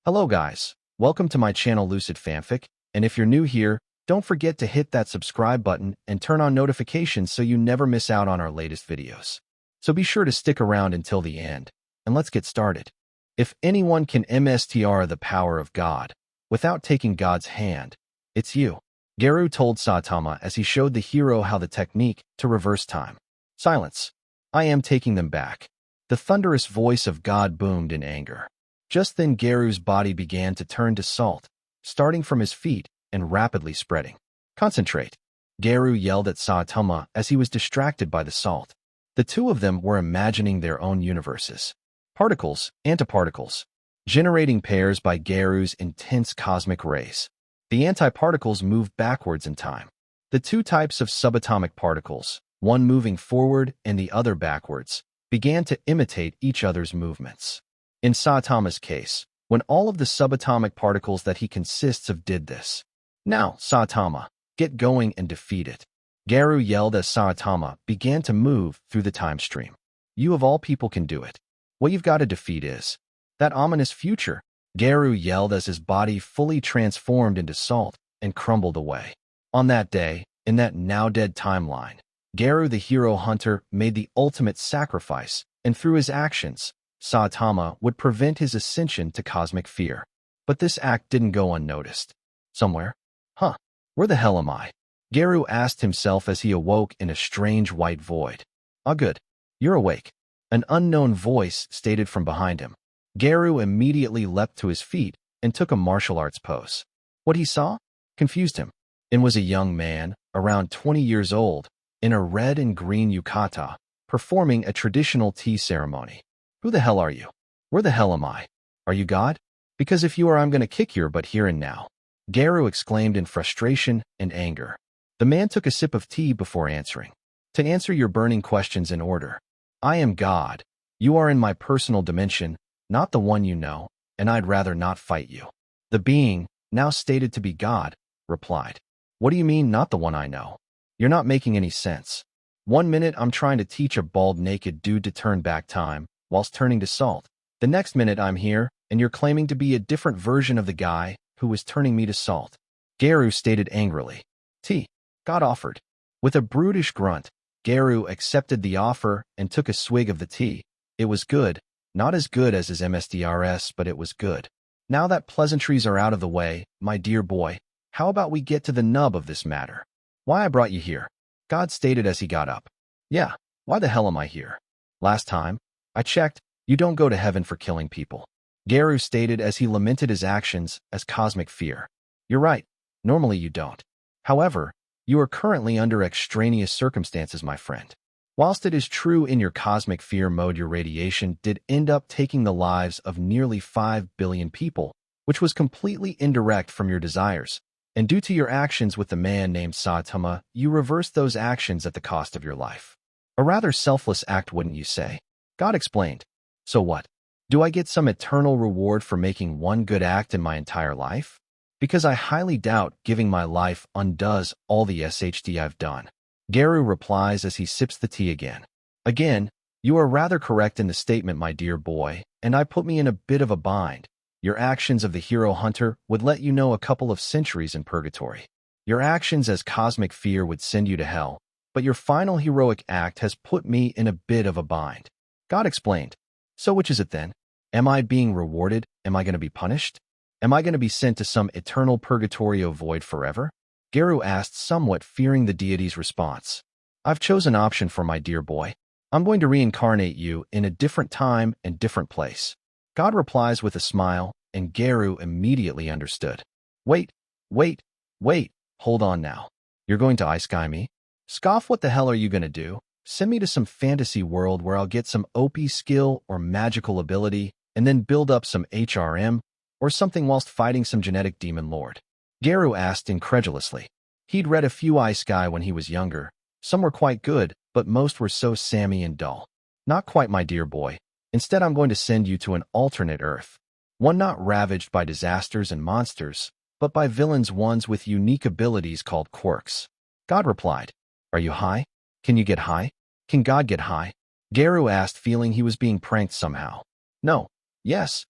Hello guys, welcome to my channel Lucid Fanfic, and if you're new here, don't forget to hit that subscribe button and turn on notifications so you never miss out on our latest videos. So be sure to stick around until the end, and let's get started. If anyone can MSTR the power of God without taking God's hand, it's you. Garou told Saitama as he showed the hero how the technique to reverse time. Silence. I am taking them back. The thunderous voice of God boomed in anger. Just then Garou's body began to turn to salt, starting from his feet and rapidly spreading. Concentrate. Garou yelled at Saitama as he was distracted by the salt. The two of them were imagining their own universes. Particles, antiparticles. Generating pairs by Garou's intense cosmic rays. The antiparticles moved backwards in time. The two types of subatomic particles, one moving forward and the other backwards, began to imitate each other's movements. In Saitama's case, when all of the subatomic particles that he consists of did this. Now, Saitama, get going and defeat it. Garou yelled as Saitama began to move through the time stream. You of all people can do it. What you've got to defeat is that ominous future. Garou yelled as his body fully transformed into salt and crumbled away. On that day, in that now-dead timeline, Garou the hero hunter made the ultimate sacrifice, and through his actions, Saitama would prevent his ascension to cosmic fear. But this act didn't go unnoticed. Somewhere? Where the hell am I? Garou asked himself as he awoke in a strange white void. Ah, good. You're awake. An unknown voice stated from behind him. Garou immediately leapt to his feet and took a martial arts pose. What he saw confused him. It was a young man, around 20 years old, in a red and green yukata, performing a traditional tea ceremony. Who the hell are you? Where the hell am I? Are you God? Because if you are, I'm going to kick your butt here and now. Garou exclaimed in frustration and anger. The man took a sip of tea before answering. To answer your burning questions in order. I am God. You are in my personal dimension, not the one you know, and I'd rather not fight you. The being, now stated to be God, replied. What do you mean, not the one I know? You're not making any sense. 1 minute I'm trying to teach a bald naked dude to turn back time, whilst turning to salt. The next minute I'm here, and you're claiming to be a different version of the guy who was turning me to salt. Garou stated angrily. Tea. God offered. With a brutish grunt, Garou accepted the offer and took a swig of the tea. It was good, not as good as his MSDRS, but it was good. Now that pleasantries are out of the way, my dear boy, how about we get to the nub of this matter? Why I brought you here? God stated as he got up. Yeah, why the hell am I here? Last time I checked, you don't go to heaven for killing people. Garou stated as he lamented his actions as cosmic fear. You're right, normally you don't. However, you are currently under extraneous circumstances, my friend. Whilst it is true in your cosmic fear mode your radiation did end up taking the lives of nearly 5 billion people, which was completely indirect from your desires, and due to your actions with the man named Saitama, you reversed those actions at the cost of your life. A rather selfless act, wouldn't you say? God explained. So what? Do I get some eternal reward for making one good act in my entire life? Because I highly doubt giving my life undoes all the SHD I've done. Garou replies as he sips the tea again. Again, you are rather correct in the statement, my dear boy, and I put me in a bit of a bind. Your actions of the hero hunter would let you know a couple of centuries in purgatory. Your actions as cosmic fear would send you to hell, but your final heroic act has put me in a bit of a bind. God explained. So which is it then? Am I being rewarded? Am I going to be punished? Am I going to be sent to some eternal purgatorio void forever? Garou asked, somewhat fearing the deity's response. I've chosen option for my dear boy. I'm going to reincarnate you in a different time and different place. God replies with a smile, and Garou immediately understood. Wait, hold on now. You're going to ice-sky me? Scoff, what the hell are you going to do? Send me to some fantasy world where I'll get some OP skill or magical ability, and then build up some HRM, or something whilst fighting some genetic demon lord? Garou asked incredulously. He'd read a few ice-sky when he was younger. Some were quite good, but most were so samey and dull. Not quite, my dear boy. Instead, I'm going to send you to an alternate Earth. One not ravaged by disasters and monsters, but by villains, ones with unique abilities called quirks. God replied. Are you high? Can you get high? Can God get high? Garou asked, feeling he was being pranked somehow. No. Yes.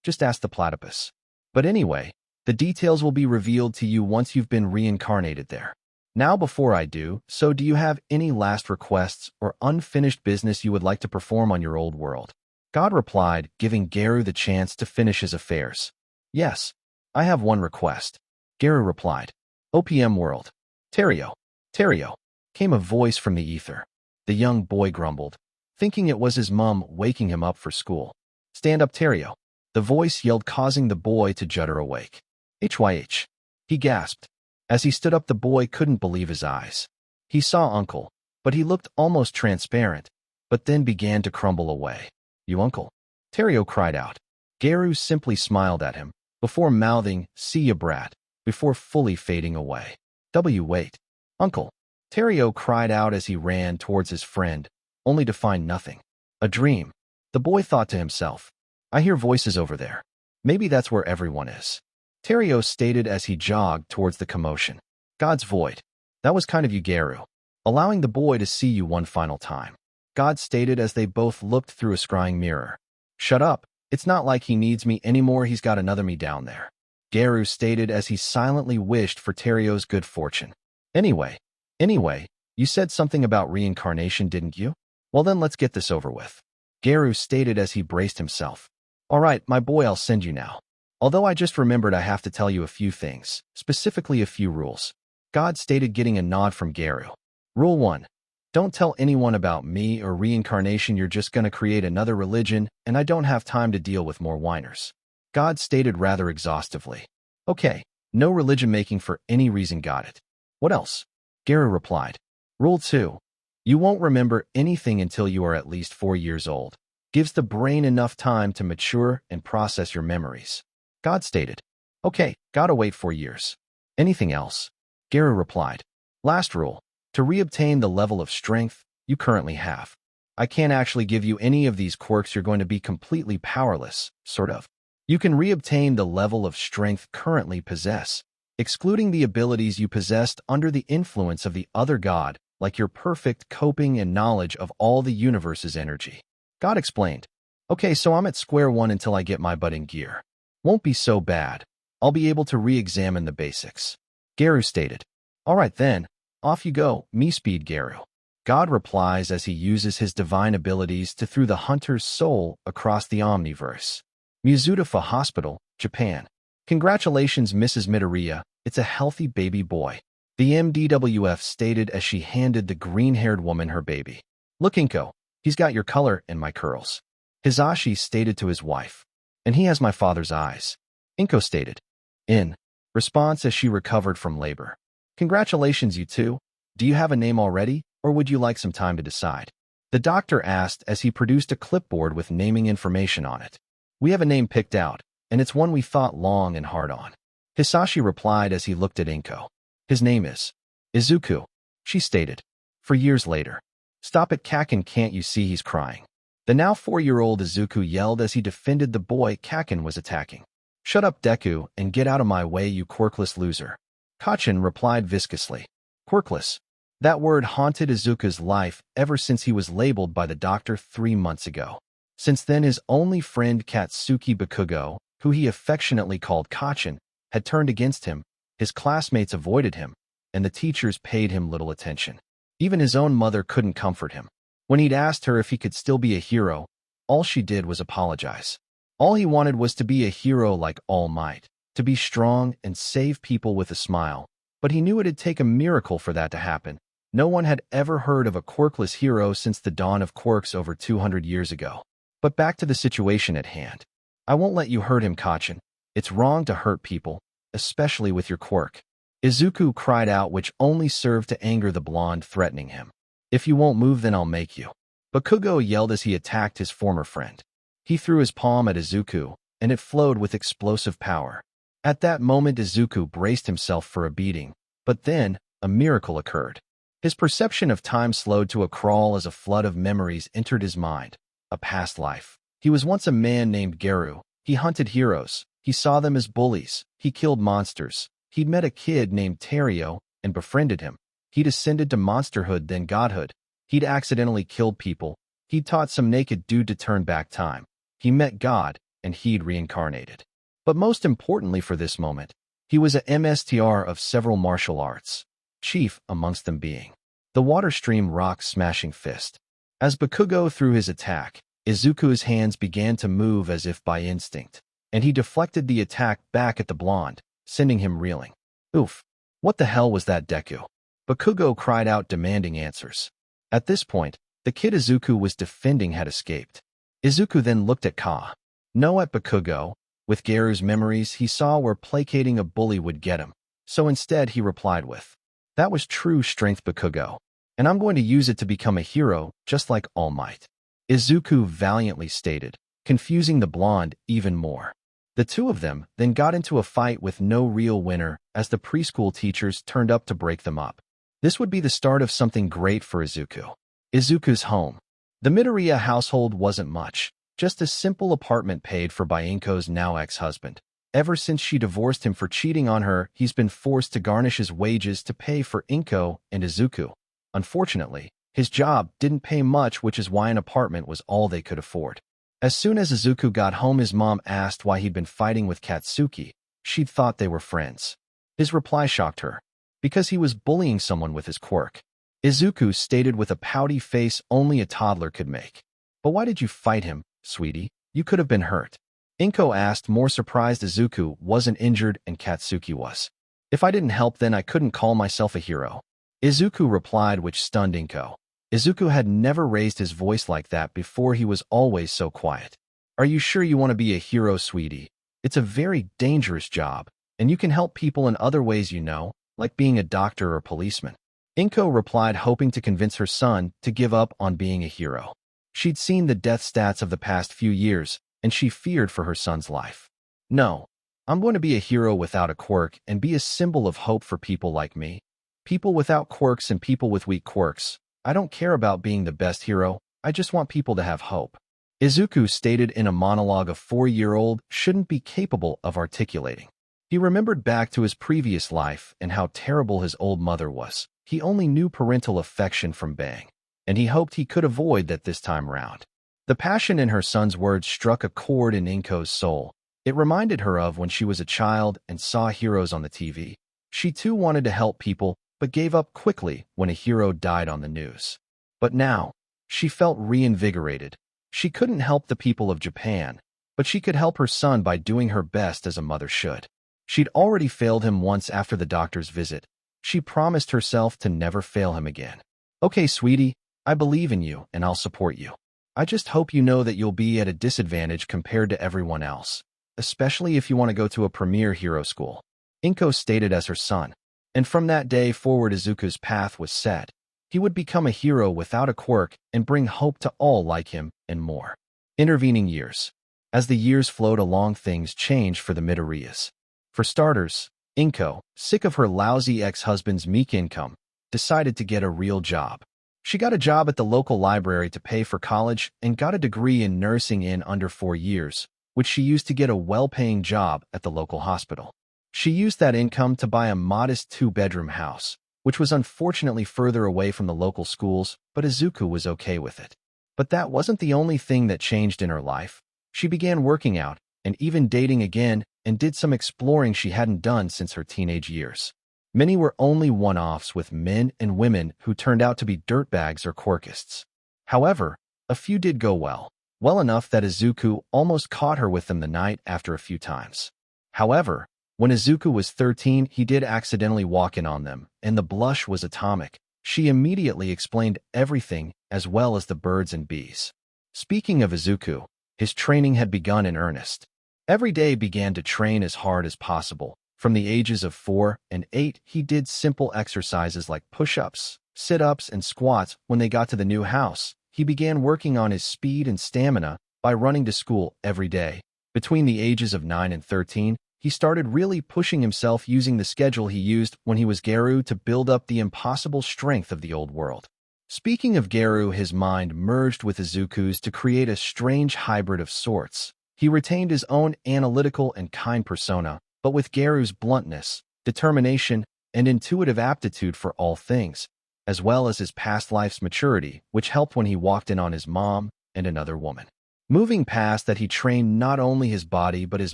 Just ask the platypus. But anyway, the details will be revealed to you once you've been reincarnated there. Now before I do, so do you have any last requests or unfinished business you would like to perform on your old world? God replied, giving Garou the chance to finish his affairs. Yes, I have one request. Garou replied. OPM world. Terrio. Terrio. Came a voice from the ether. The young boy grumbled, thinking it was his mum waking him up for school. Stand up, Terrio. The voice yelled, causing the boy to judder awake. HYH. He gasped. As he stood up, the boy couldn't believe his eyes. He saw Uncle, but he looked almost transparent, but then began to crumble away. You uncle? Terrio cried out. Garou simply smiled at him, before mouthing, see ya brat, before fully fading away. Wait. Uncle. Terrio cried out as he ran towards his friend, only to find nothing. A dream. The boy thought to himself. I hear voices over there. Maybe that's where everyone is. Terrio stated as he jogged towards the commotion. God's void. That was kind of you, Garou. Allowing the boy to see you one final time. God stated as they both looked through a scrying mirror. Shut up. It's not like he needs me anymore, he's got another me down there. Garou stated as he silently wished for Terrio's good fortune. Anyway, you said something about reincarnation, didn't you? Well then let's get this over with. Garou stated as he braced himself. All right, my boy, I'll send you now. Although I just remembered I have to tell you a few things, specifically a few rules. God stated, getting a nod from Garou. Rule 1. Don't tell anyone about me or reincarnation, you're just gonna create another religion, and I don't have time to deal with more whiners. God stated rather exhaustively. Okay, no religion making for any reason, got it. What else? Garou replied. Rule 2. You won't remember anything until you are at least 4 years old. Gives the brain enough time to mature and process your memories. God stated. Okay, gotta wait 4 years. Anything else? Garou replied. Last rule. To reobtain the level of strength you currently have. I can't actually give you any of these quirks, you're going to be completely powerless, sort of. You can reobtain the level of strength currently possess, excluding the abilities you possessed under the influence of the other god, like your perfect coping and knowledge of all the universe's energy. God explained. Okay, so I'm at square one until I get my butt in gear. Won't be so bad. I'll be able to re-examine the basics. Garou stated. All right then, off you go, me speed Garou. God replies as he uses his divine abilities to through the hunter's soul across the omniverse. Mizuta Hospital, Japan. Congratulations, Mrs. Midoriya, it's a healthy baby boy. The MDWF stated as she handed the green-haired woman her baby. Look, Inko, he's got your color and my curls. Hisashi stated to his wife. And he has my father's eyes. Inko stated. In response as she recovered from labor. Congratulations, you two. Do you have a name already, or would you like some time to decide? The doctor asked as he produced a clipboard with naming information on it. We have a name picked out, and it's one we thought long and hard on. Hisashi replied as he looked at Inko. His name is Izuku, she stated. For years later. Stop it, Kaken, can't you see he's crying? The now 4-year-old Izuku yelled as he defended the boy Kaken was attacking. Shut up, Deku, and get out of my way, you quirkless loser. Kachen replied viscously. Quirkless. That word haunted Izuku's life ever since he was labeled by the doctor 3 months ago. Since then, his only friend Katsuki Bakugo, who he affectionately called Kachen, had turned against him, his classmates avoided him, and the teachers paid him little attention. Even his own mother couldn't comfort him. When he'd asked her if he could still be a hero, all she did was apologize. All he wanted was to be a hero like All Might, to be strong and save people with a smile, but he knew it'd take a miracle for that to happen. No one had ever heard of a quirkless hero since the dawn of quirks over 200 years ago. But back to the situation at hand. I won't let you hurt him, Kachen. It's wrong to hurt people, especially with your quirk. Izuku cried out, which only served to anger the blonde, threatening him. If you won't move, then I'll make you. Bakugo yelled as he attacked his former friend. He threw his palm at Izuku, and it flowed with explosive power. At that moment, Izuku braced himself for a beating, but then, a miracle occurred. His perception of time slowed to a crawl as a flood of memories entered his mind. A past life. He was once a man named Garou. He hunted heroes. He saw them as bullies. He killed monsters. He'd met a kid named Terrio and befriended him. He'd ascended to monsterhood, then godhood. He'd accidentally killed people. He'd taught some naked dude to turn back time. He met God, and he'd reincarnated. But most importantly for this moment, he was a MSTR of several martial arts, chief amongst them being the water stream rock smashing fist. As Bakugo threw his attack, Izuku's hands began to move as if by instinct, and he deflected the attack back at the blonde, sending him reeling. Oof! What the hell was that, Deku? Bakugo cried out, demanding answers. At this point, the kid Izuku was defending had escaped. Izuku then looked at Ka. No, at Bakugo. With Garou's memories, he saw where placating a bully would get him, so instead he replied with, "That was true strength, Bakugo, and I'm going to use it to become a hero, just like All Might," Izuku valiantly stated, confusing the blonde even more. The two of them then got into a fight with no real winner as the preschool teachers turned up to break them up. This would be the start of something great for Izuku. Izuku's home. The Midoriya household wasn't much, just a simple apartment paid for by Inko's now ex-husband. Ever since she divorced him for cheating on her, he's been forced to garnish his wages to pay for Inko and Izuku. Unfortunately, his job didn't pay much, which is why an apartment was all they could afford. As soon as Izuku got home, his mom asked why he'd been fighting with Katsuki. She'd thought they were friends. His reply shocked her. Because he was bullying someone with his quirk. Izuku stated with a pouty face only a toddler could make. But why did you fight him, sweetie? You could have been hurt. Inko asked, more surprised Izuku wasn't injured and Katsuki was. If I didn't help, then I couldn't call myself a hero. Izuku replied, which stunned Inko. Izuku had never raised his voice like that before. He was always so quiet. Are you sure you want to be a hero, sweetie? It's a very dangerous job, and you can help people in other ways, you know, like being a doctor or policeman. Inko replied, hoping to convince her son to give up on being a hero. She'd seen the death stats of the past few years, and she feared for her son's life. No, I'm going to be a hero without a quirk and be a symbol of hope for people like me. People without quirks and people with weak quirks. I don't care about being the best hero, I just want people to have hope. Izuku stated in a monologue a 4-year-old shouldn't be capable of articulating. He remembered back to his previous life and how terrible his old mother was. He only knew parental affection from Bang, and he hoped he could avoid that this time round. The passion in her son's words struck a chord in Inko's soul. It reminded her of when she was a child and saw heroes on the TV. She too wanted to help people, but gave up quickly when a hero died on the news. But now, she felt reinvigorated. She couldn't help the people of Japan, but she could help her son by doing her best as a mother should. She'd already failed him once after the doctor's visit. She promised herself to never fail him again. Okay, sweetie, I believe in you and I'll support you. I just hope you know that you'll be at a disadvantage compared to everyone else, especially if you want to go to a premier hero school, Inko stated as her son. And from that day forward, Izuku's path was set. He would become a hero without a quirk and bring hope to all like him and more. Intervening years. As the years flowed along, things changed for the Midoriyas. For starters, Inko, sick of her lousy ex-husband's meek income, decided to get a real job. She got a job at the local library to pay for college and got a degree in nursing in under 4 years, which she used to get a well-paying job at the local hospital. She used that income to buy a modest 2-bedroom house, which was unfortunately further away from the local schools, but Izuku was okay with it. But that wasn't the only thing that changed in her life. She began working out and even dating again and did some exploring she hadn't done since her teenage years. Many were only one-offs with men and women who turned out to be dirtbags or quirkists. However, a few did go well enough that Izuku almost caught her with them the night after a few times. However, when Izuku was 13, he did accidentally walk in on them, and the blush was atomic. She immediately explained everything, as well as the birds and bees. Speaking of Izuku, his training had begun in earnest. Every day began to train as hard as possible. From the ages of 4 and 8, he did simple exercises like push-ups, sit-ups, and squats. When they got to the new house, he began working on his speed and stamina by running to school every day. Between the ages of 9 and 13, he started really pushing himself using the schedule he used when he was Garou to build up the impossible strength of the old world. Speaking of Garou, his mind merged with Izuku's to create a strange hybrid of sorts. He retained his own analytical and kind persona, but with Garou's bluntness, determination, and intuitive aptitude for all things, as well as his past life's maturity, which helped when he walked in on his mom and another woman. Moving past that, he trained not only his body but his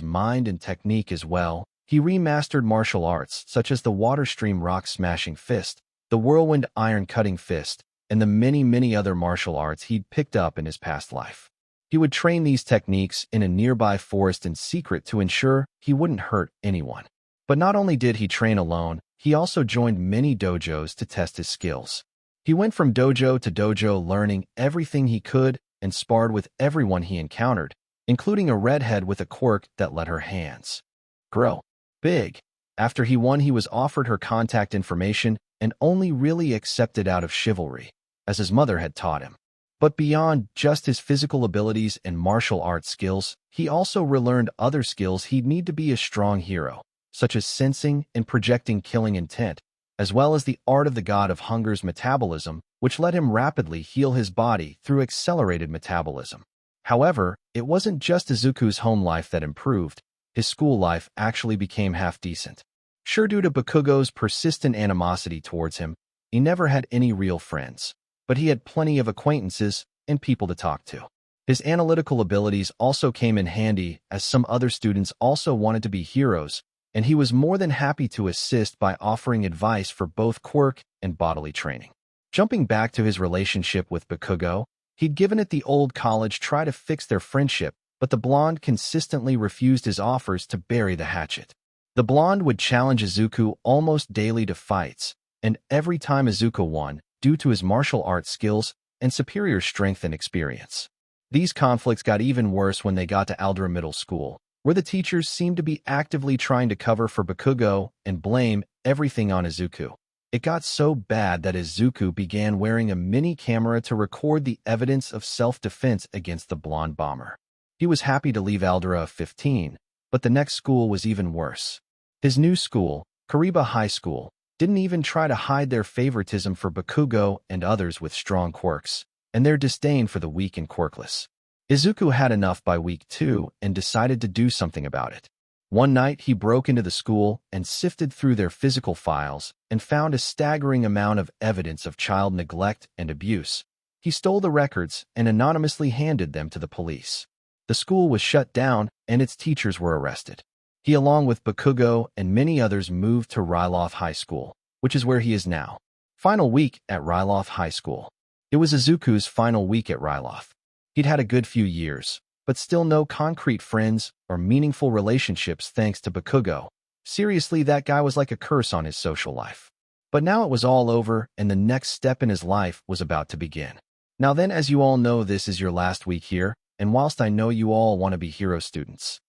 mind and technique as well. He remastered martial arts such as the water stream rock smashing fist, the whirlwind iron cutting fist, and the many other martial arts he'd picked up in his past life. He would train these techniques in a nearby forest in secret to ensure he wouldn't hurt anyone. But not only did he train alone, he also joined many dojos to test his skills. He went from dojo to dojo learning everything he could and sparred with everyone he encountered, including a redhead with a quirk that let her hands grow big. After he won, he was offered her contact information and only really accepted out of chivalry, as his mother had taught him. But beyond just his physical abilities and martial arts skills, he also relearned other skills he'd need to be a strong hero, such as sensing and projecting killing intent, as well as the art of the god of hunger's metabolism, which let him rapidly heal his body through accelerated metabolism. However, it wasn't just Izuku's home life that improved. His school life actually became half-decent. Sure, due to Bakugo's persistent animosity towards him, he never had any real friends, but he had plenty of acquaintances and people to talk to. His analytical abilities also came in handy, as some other students also wanted to be heroes, and he was more than happy to assist by offering advice for both quirk and bodily training. Jumping back to his relationship with Bakugo, he'd given it the old college try to fix their friendship, but the blonde consistently refused his offers to bury the hatchet. The blonde would challenge Izuku almost daily to fights, and every time Izuku won, due to his martial arts skills and superior strength and experience. These conflicts got even worse when they got to Aldera Middle School, where the teachers seemed to be actively trying to cover for Bakugo and blame everything on Izuku. It got so bad that Izuku began wearing a mini camera to record the evidence of self-defense against the blonde bomber. He was happy to leave Aldera 15, but the next school was even worse. His new school, Kariba High School, didn't even try to hide their favoritism for Bakugo and others with strong quirks, and their disdain for the weak and quirkless. Izuku had enough by week 2 and decided to do something about it. One night, he broke into the school and sifted through their physical files and found a staggering amount of evidence of child neglect and abuse. He stole the records and anonymously handed them to the police. The school was shut down and its teachers were arrested. He, along with Bakugo and many others, moved to Ryloth High School, which is where he is now. Final week at Ryloth High School. It was Izuku's final week at Ryloth. He'd had a good few years, but still no concrete friends or meaningful relationships thanks to Bakugo. Seriously, that guy was like a curse on his social life. But now it was all over, and the next step in his life was about to begin. Now then, as you all know, this is your last week here, and whilst I know you all want to be hero students,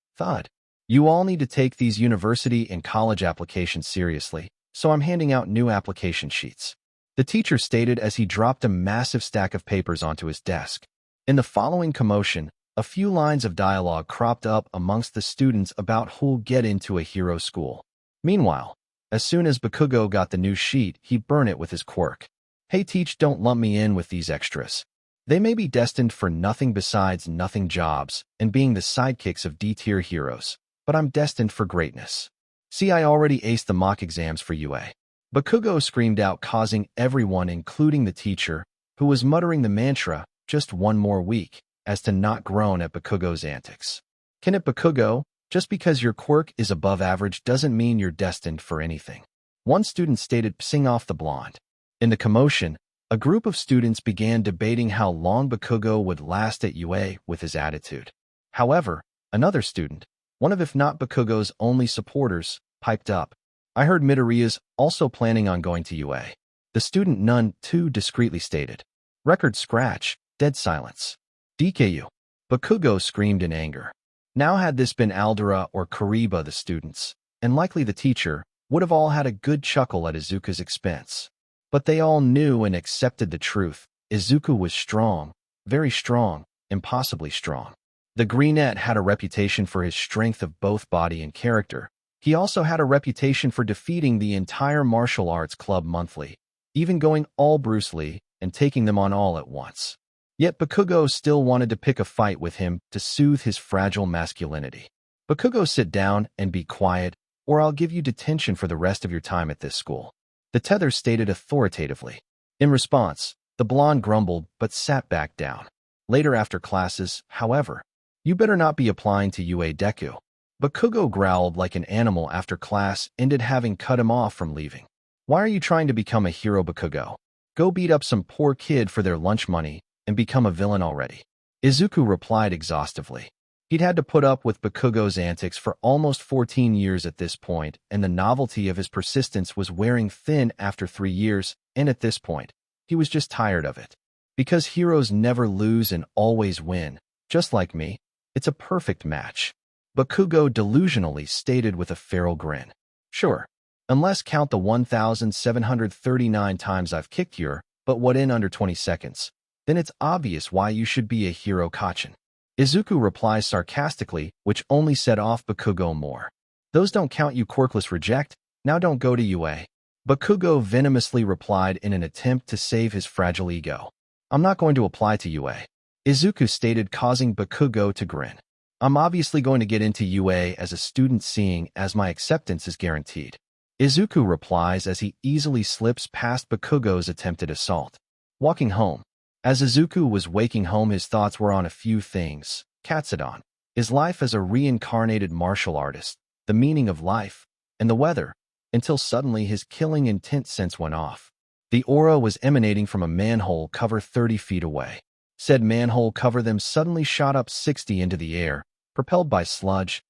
you all need to take these university and college applications seriously, so I'm handing out new application sheets. The teacher stated as he dropped a massive stack of papers onto his desk. In the following commotion, a few lines of dialogue cropped up amongst the students about who'll get into a hero school. Meanwhile, as soon as Bakugo got the new sheet, he burned it with his quirk. Hey teach, don't lump me in with these extras. They may be destined for nothing besides nothing jobs and being the sidekicks of D-tier heroes, but I'm destined for greatness. See, I already aced the mock exams for UA. Bakugo screamed out, causing everyone, including the teacher, who was muttering the mantra, just one more week, as to not groan at Bakugo's antics. Can it, Bakugo? Just because your quirk is above average doesn't mean you're destined for anything. One student stated, pissing off the blonde. In the commotion, a group of students began debating how long Bakugo would last at UA with his attitude. However, another student, one of if not Bakugo's only supporters, piped up. I heard Midoriya's also planning on going to UA. The student none too discreetly stated. Record scratch, dead silence. DKU. Bakugo screamed in anger. Now had this been Aldera or Kariba, the students, and likely the teacher, would have all had a good chuckle at Izuku's expense. But they all knew and accepted the truth. Izuku was strong, very strong, impossibly strong. The Greenette had a reputation for his strength of both body and character. He also had a reputation for defeating the entire martial arts club monthly, even going all Bruce Lee and taking them on all at once. Yet Bakugo still wanted to pick a fight with him to soothe his fragile masculinity. Bakugo, sit down and be quiet, or I'll give you detention for the rest of your time at this school. The tether stated authoritatively. In response, the blonde grumbled but sat back down. Later after classes, however, you better not be applying to UA Deku. Bakugo growled like an animal after class ended, having cut him off from leaving. Why are you trying to become a hero, Bakugo? Go beat up some poor kid for their lunch money and become a villain already. Izuku replied exhaustively. He'd had to put up with Bakugo's antics for almost 14 years at this point, and the novelty of his persistence was wearing thin after 3 years, and at this point, he was just tired of it. Because heroes never lose and always win, just like me, it's a perfect match. Bakugo delusionally stated with a feral grin. Sure, unless count the 1,739 times I've kicked your but what in under 20 seconds, then it's obvious why you should be a hero, Kachin. Izuku replies sarcastically, which only set off Bakugo more. Those don't count, you quirkless reject. Now don't go to UA. Bakugo venomously replied in an attempt to save his fragile ego. I'm not going to apply to UA. Izuku stated, causing Bakugo to grin. I'm obviously going to get into UA as a student, seeing as my acceptance is guaranteed. Izuku replies as he easily slips past Bakugo's attempted assault. Walking home. As Izuku was waking home, his thoughts were on a few things. Katsudon, his life as a reincarnated martial artist, the meaning of life, and the weather, until suddenly his killing intent sense went off. The aura was emanating from a manhole cover 30 feet away. Said manhole cover them suddenly shot up 60 into the air, propelled by sludge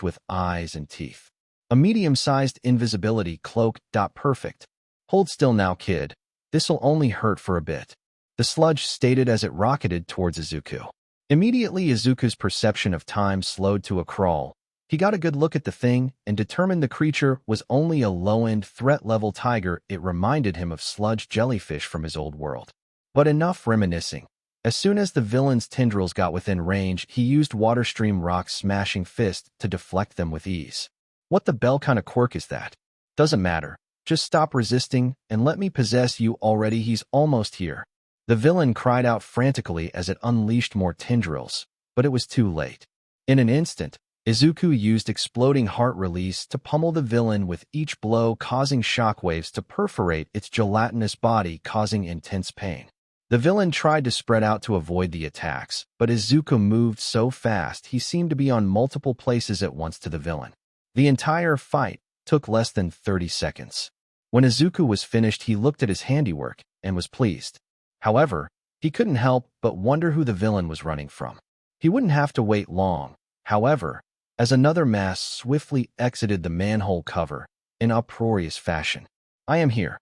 with eyes and teeth. A medium-sized invisibility cloak. Perfect. Hold still now, kid. This'll only hurt for a bit. The sludge stated as it rocketed towards Izuku. Immediately, Izuku's perception of time slowed to a crawl. He got a good look at the thing and determined the creature was only a low-end threat-level tiger. It reminded him of sludge jellyfish from his old world. But enough reminiscing. As soon as the villain's tendrils got within range, he used Water Stream Rock's smashing fist to deflect them with ease. What the bell kind of quirk is that? Doesn't matter. Just stop resisting and let me possess you already. He's almost here. The villain cried out frantically as it unleashed more tendrils, but it was too late. In an instant, Izuku used exploding heart release to pummel the villain with each blow, causing shockwaves to perforate its gelatinous body, causing intense pain. The villain tried to spread out to avoid the attacks, but Izuku moved so fast he seemed to be on multiple places at once to the villain. The entire fight took less than 30 seconds. When Izuku was finished, he looked at his handiwork and was pleased. However, he couldn't help but wonder who the villain was running from. He wouldn't have to wait long, however, as another mass swiftly exited the manhole cover in uproarious fashion. I am here.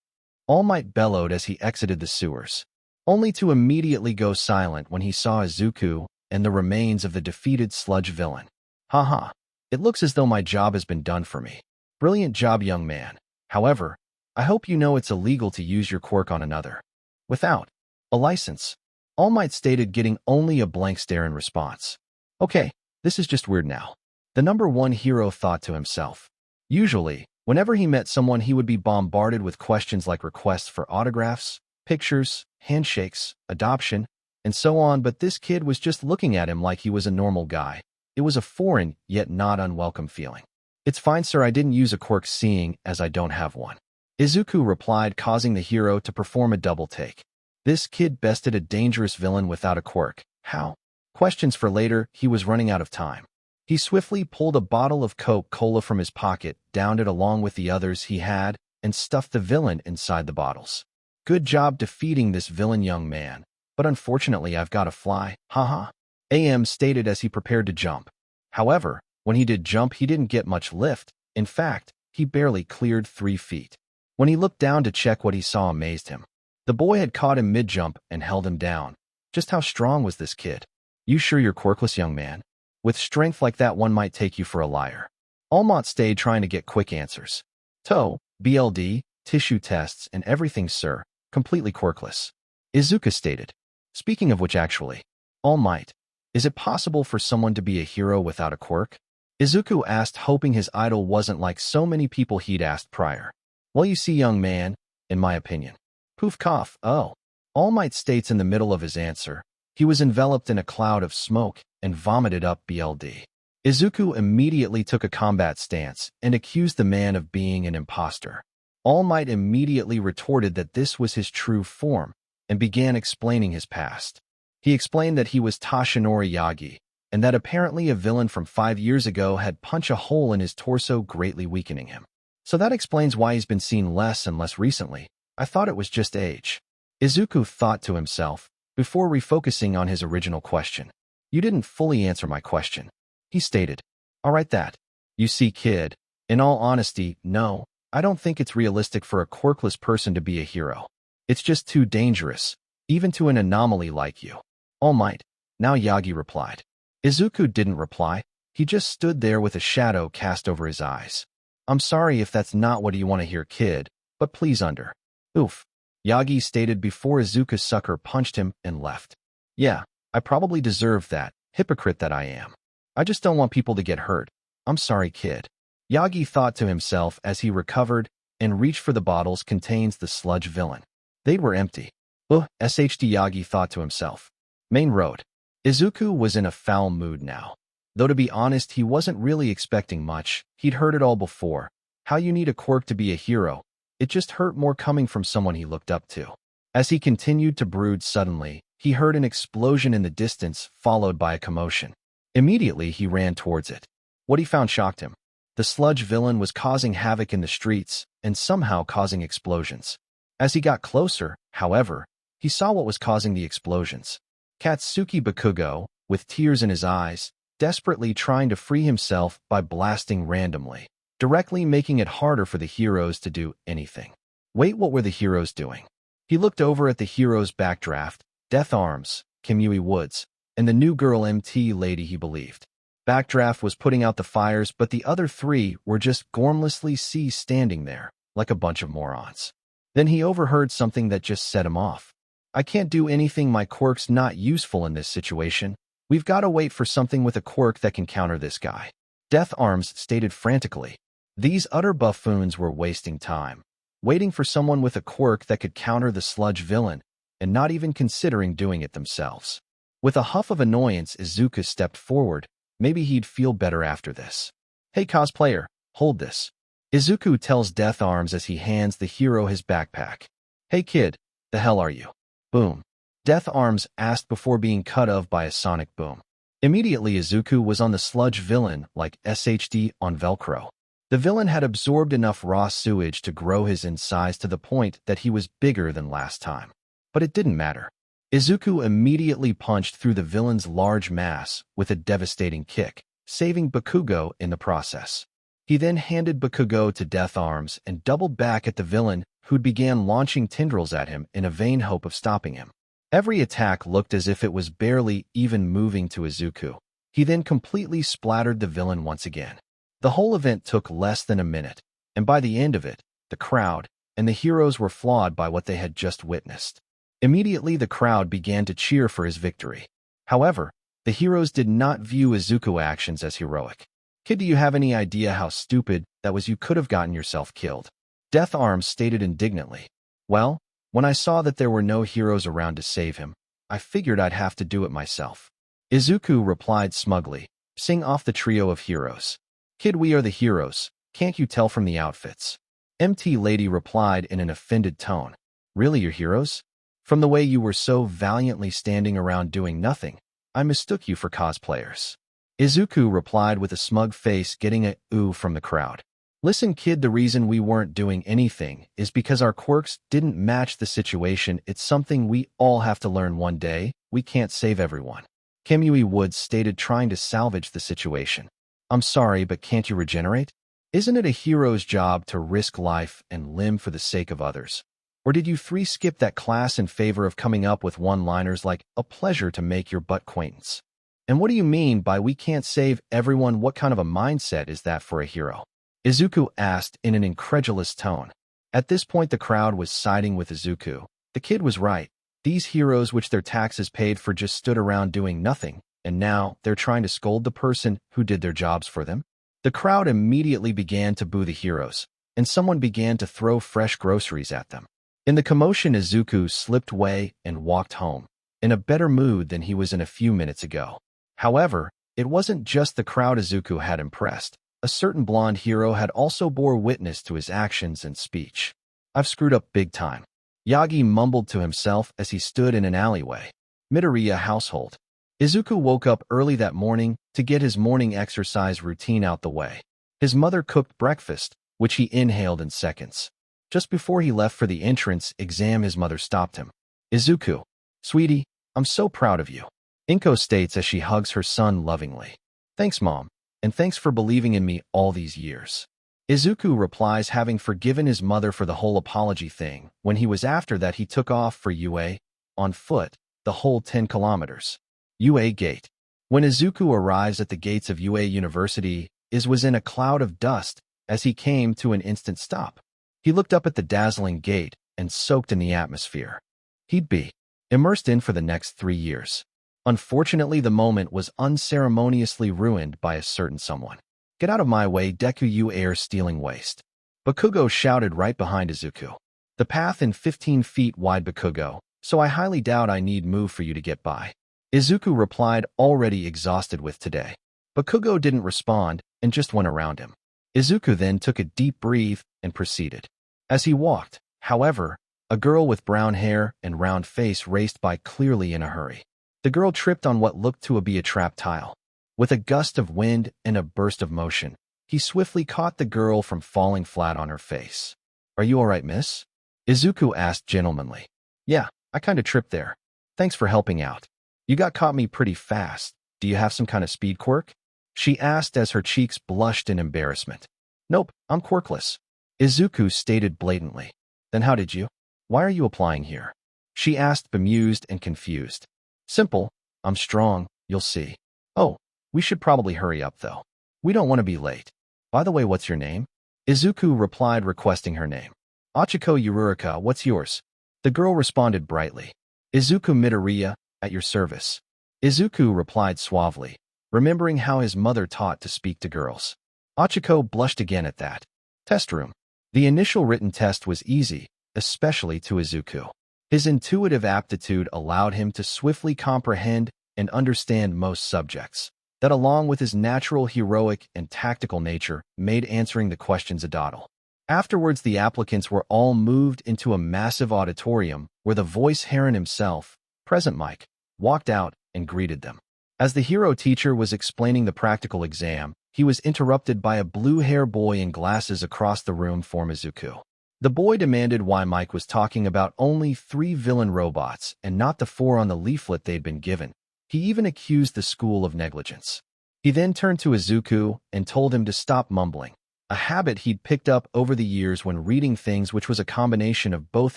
All Might bellowed as he exited the sewers, only to immediately go silent when he saw Izuku and the remains of the defeated sludge villain. Haha, it looks as though my job has been done for me. Brilliant job, young man. However, I hope you know it's illegal to use your quirk on another without a license. All Might stated, getting only a blank stare in response. Okay, this is just weird now. The #1 hero thought to himself. Usually, whenever he met someone, he would be bombarded with questions like requests for autographs, pictures, handshakes, adoption, and so on, but this kid was just looking at him like he was a normal guy. It was a foreign, yet not unwelcome feeling. It's fine, sir, I didn't use a quirk, seeing as I don't have one. Izuku replied, causing the hero to perform a double take. This kid bested a dangerous villain without a quirk. How? Questions for later. He was running out of time. He swiftly pulled a bottle of Coca-Cola from his pocket, downed it along with the others he had, and stuffed the villain inside the bottles. Good job defeating this villain, young man. But unfortunately, I've got to fly. Haha. AM stated as he prepared to jump. However, when he did jump, he didn't get much lift. In fact, he barely cleared 3 feet. When he looked down to check, what he saw amazed him. The boy had caught him mid-jump and held him down. Just how strong was this kid? You sure you're quirkless, young man? With strength like that, one might take you for a liar. All Might stayed trying to get quick answers. Toe, BLD, tissue tests, and everything, sir. Completely quirkless. Izuku stated. Speaking of which, actually, All Might, is it possible for someone to be a hero without a quirk? Izuku asked, hoping his idol wasn't like so many people he'd asked prior. Well, you see, young man, in my opinion. Poof cough. Oh. All Might states in the middle of his answer. He was enveloped in a cloud of smoke and vomited up BLD. Izuku immediately took a combat stance and accused the man of being an imposter. All Might immediately retorted that this was his true form and began explaining his past. He explained that he was Tashinori Yagi, and that apparently a villain from 5 years ago had punched a hole in his torso, greatly weakening him. So that explains why he's been seen less and less recently. I thought it was just age. Izuku thought to himself, before refocusing on his original question. You didn't fully answer my question. He stated, Alright that. You see, kid, in all honesty, no, I don't think it's realistic for a quirkless person to be a hero. It's just too dangerous, even to an anomaly like you. All might. Now Yagi replied. Izuku didn't reply. He just stood there with a shadow cast over his eyes. I'm sorry if that's not what you want to hear, kid, but please under. Oof. Yagi stated before Izuku's sucker punched him and left. Yeah, I probably deserve that, hypocrite that I am. I just don't want people to get hurt. I'm sorry, kid. Yagi thought to himself as he recovered and reached for the bottles contains the sludge villain. They were empty. SHD Yagi thought to himself. Main road. Izuku was in a foul mood now. Though to be honest, he wasn't really expecting much. He'd heard it all before. How you need a quirk to be a hero. It just hurt more coming from someone he looked up to. As he continued to brood, suddenly, he heard an explosion in the distance, followed by a commotion. Immediately, he ran towards it. What he found shocked him. The sludge villain was causing havoc in the streets and somehow causing explosions. As he got closer, however, he saw what was causing the explosions. Katsuki Bakugo, with tears in his eyes, desperately trying to free himself by blasting randomly, directly making it harder for the heroes to do anything. Wait, what were the heroes doing? He looked over at the heroes' backdraft, Death Arms, Kamui Woods, and the new girl MT lady he believed. Backdraft was putting out the fires, but the other three were just gormlessly standing there, like a bunch of morons. Then he overheard something that just set him off. I can't do anything, my quirk's not useful in this situation. We've got to wait for something with a quirk that can counter this guy. Death Arms stated frantically. These utter buffoons were wasting time, waiting for someone with a quirk that could counter the sludge villain, and not even considering doing it themselves. With a huff of annoyance, Izuku stepped forward. Maybe he'd feel better after this. Hey cosplayer, hold this. Izuku tells Death Arms as he hands the hero his backpack. Hey kid, the hell are you? Boom. Death Arms asked before being cut off by a sonic boom. Immediately Izuku was on the sludge villain like SHD on Velcro. The villain had absorbed enough raw sewage to grow his in size to the point that he was bigger than last time. But it didn't matter. Izuku immediately punched through the villain's large mass with a devastating kick, saving Bakugo in the process. He then handed Bakugo to Death Arms and doubled back at the villain, who began launching tendrils at him in a vain hope of stopping him. Every attack looked as if it was barely even moving to Izuku. He then completely splattered the villain once again. The whole event took less than a minute, and by the end of it, the crowd and the heroes were flawed by what they had just witnessed. Immediately the crowd began to cheer for his victory. However, the heroes did not view Izuku's actions as heroic. Kid, do you have any idea how stupid that was? You could have gotten yourself killed. Death Arms stated indignantly. Well, when I saw that there were no heroes around to save him, I figured I'd have to do it myself. Izuku replied smugly, sing off the trio of heroes. Kid, we are the heroes. Can't you tell from the outfits? MT Lady replied in an offended tone. Really, you're heroes? From the way you were so valiantly standing around doing nothing, I mistook you for cosplayers. Izuku replied with a smug face, getting a ooh from the crowd. Listen kid, the reason we weren't doing anything is because our quirks didn't match the situation. It's something we all have to learn one day. We can't save everyone. Kamui Woods stated, trying to salvage the situation. I'm sorry, but can't you regenerate? Isn't it a hero's job to risk life and limb for the sake of others? Or did you three skip that class in favor of coming up with one-liners like, a pleasure to make your butt acquaintance? And what do you mean by we can't save everyone? What kind of a mindset is that for a hero? Izuku asked in an incredulous tone. At this point, the crowd was siding with Izuku. The kid was right. These heroes, which their taxes paid for, just stood around doing nothing, and now they're trying to scold the person who did their jobs for them. The crowd immediately began to boo the heroes, and someone began to throw fresh groceries at them. In the commotion, Izuku slipped away and walked home, in a better mood than he was in a few minutes ago. However, it wasn't just the crowd Izuku had impressed. A certain blonde hero had also bore witness to his actions and speech. I've screwed up big time. Yagi mumbled to himself as he stood in an alleyway. Midoriya household. Izuku woke up early that morning to get his morning exercise routine out the way. His mother cooked breakfast, which he inhaled in seconds. Just before he left for the entrance exam, his mother stopped him. Izuku, sweetie, I'm so proud of you. Inko states as she hugs her son lovingly. Thanks, Mom, and thanks for believing in me all these years. Izuku replies, having forgiven his mother for the whole apology thing. When he was after that, he took off for UA, on foot, the whole 10 kilometers. UA Gate. When Izuku arrives at the gates of UA University, was in a cloud of dust as he came to an instant stop. He looked up at the dazzling gate and soaked in the atmosphere. He'd be immersed in for the next 3 years. Unfortunately, the moment was unceremoniously ruined by a certain someone. Get out of my way, Deku, you air-stealing waste. Bakugo shouted right behind Izuku. The path in 15 feet wide, Bakugo, so I highly doubt I need move for you to get by. Izuku replied, already exhausted with today. Bakugo didn't respond and just went around him. Izuku then took a deep breath and proceeded. As he walked, however, a girl with brown hair and round face raced by, clearly in a hurry. The girl tripped on what looked to be a trap tile. With a gust of wind and a burst of motion, he swiftly caught the girl from falling flat on her face. Are you all right, miss? Izuku asked gentlemanly. Yeah, I kinda tripped there. Thanks for helping out. You got caught me pretty fast. Do you have some kind of speed quirk? She asked as her cheeks blushed in embarrassment. Nope, I'm quirkless. Izuku stated blatantly. Then how did you? Why are you applying here? She asked, bemused and confused. Simple, I'm strong, you'll see. Oh, we should probably hurry up though. We don't want to be late. By the way, what's your name? Izuku replied, requesting her name. Achiko Yururika, what's yours? The girl responded brightly. Izuku Midoriya, at your service. Izuku replied suavely, remembering how his mother taught to speak to girls. Achiko blushed again at that. Test room. The initial written test was easy, especially to Izuku. His intuitive aptitude allowed him to swiftly comprehend and understand most subjects. That, along with his natural heroic and tactical nature, made answering the questions a doddle. Afterwards, the applicants were all moved into a massive auditorium where the voice heron himself, present Mike, walked out and greeted them. As the hero teacher was explaining the practical exam, he was interrupted by a blue-hair boy in glasses across the room from Izuku. The boy demanded why Mike was talking about only 3 villain robots and not the 4 on the leaflet they'd been given. He even accused the school of negligence. He then turned to Izuku and told him to stop mumbling, a habit he'd picked up over the years when reading things, which was a combination of both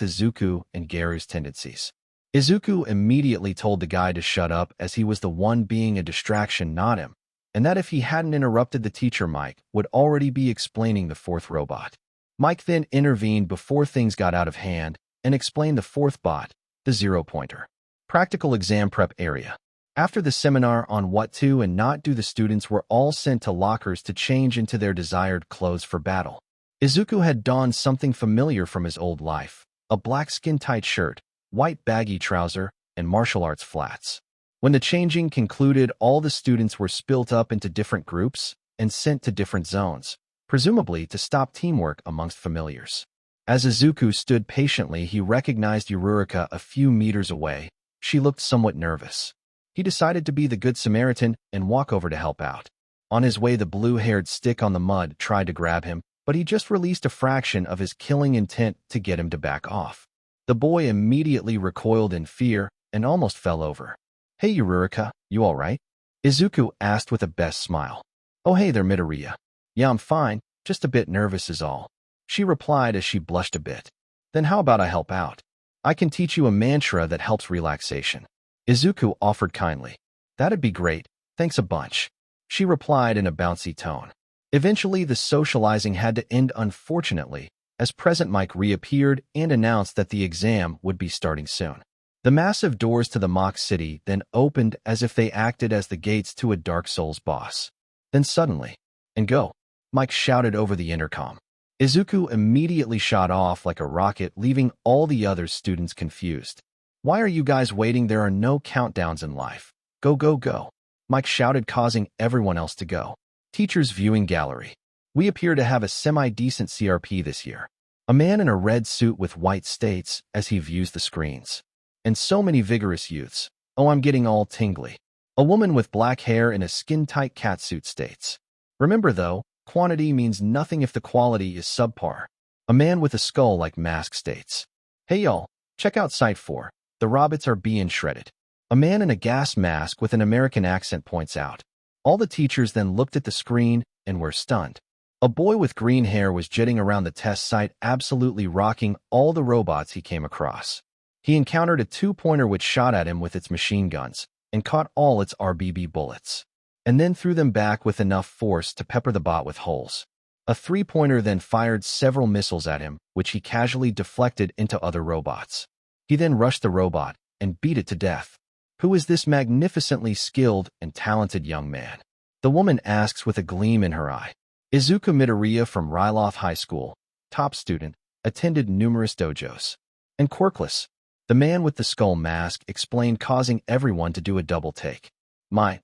Izuku and Garou's tendencies. Izuku immediately told the guy to shut up, as he was the one being a distraction, not him, and that if he hadn't interrupted the teacher, Mike would already be explaining the 4th robot. Mike then intervened before things got out of hand and explained the 4th bot, the 0-pointer. Practical exam prep area. After the seminar on what to and not do, the students were all sent to lockers to change into their desired clothes for battle. Izuku had donned something familiar from his old life, a black skin-tight shirt, white baggy trouser, and martial arts flats. When the changing concluded, all the students were split up into different groups and sent to different zones, presumably to stop teamwork amongst familiars. As Izuku stood patiently, he recognized Yururika a few meters away. She looked somewhat nervous. He decided to be the good Samaritan and walk over to help out. On his way, the blue-haired stick on the mud tried to grab him, but he just released a fraction of his killing intent to get him to back off. The boy immediately recoiled in fear and almost fell over. Hey Yururika, you alright? Izuku asked with a best smile. Oh hey there, Midoriya. Yeah, I'm fine, just a bit nervous is all. She replied as she blushed a bit. Then how about I help out? I can teach you a mantra that helps relaxation. Izuku offered kindly. That'd be great, thanks a bunch. She replied in a bouncy tone. Eventually, the socializing had to end, unfortunately, as Present Mike reappeared and announced that the exam would be starting soon. The massive doors to the mock city then opened as if they acted as the gates to a Dark Souls boss. Then suddenly, and go, Mike shouted over the intercom. Izuku immediately shot off like a rocket, leaving all the other students confused. Why are you guys waiting? There are no countdowns in life. Go, go, go. Mike shouted, causing everyone else to go. Teacher's viewing gallery. We appear to have a semi-decent CRP this year. A man in a red suit with white states as he views the screens. And so many vigorous youths. Oh, I'm getting all tingly. A woman with black hair in a skin-tight catsuit states. Remember though, quantity means nothing if the quality is subpar. A man with a skull-like mask states. Hey y'all, check out Site 4. The robots are being shredded. A man in a gas mask with an American accent points out. All the teachers then looked at the screen and were stunned. A boy with green hair was jetting around the test site, absolutely rocking all the robots he came across. He encountered a two-pointer which shot at him with its machine guns and caught all its RBB bullets, and then threw them back with enough force to pepper the bot with holes. A three-pointer then fired several missiles at him, which he casually deflected into other robots. He then rushed the robot and beat it to death. Who is this magnificently skilled and talented young man? The woman asks with a gleam in her eye. Izuku Midoriya from Ryloth High School, top student, attended numerous dojos. And quirkless, the man with the skull mask explained, causing everyone to do a double take. My,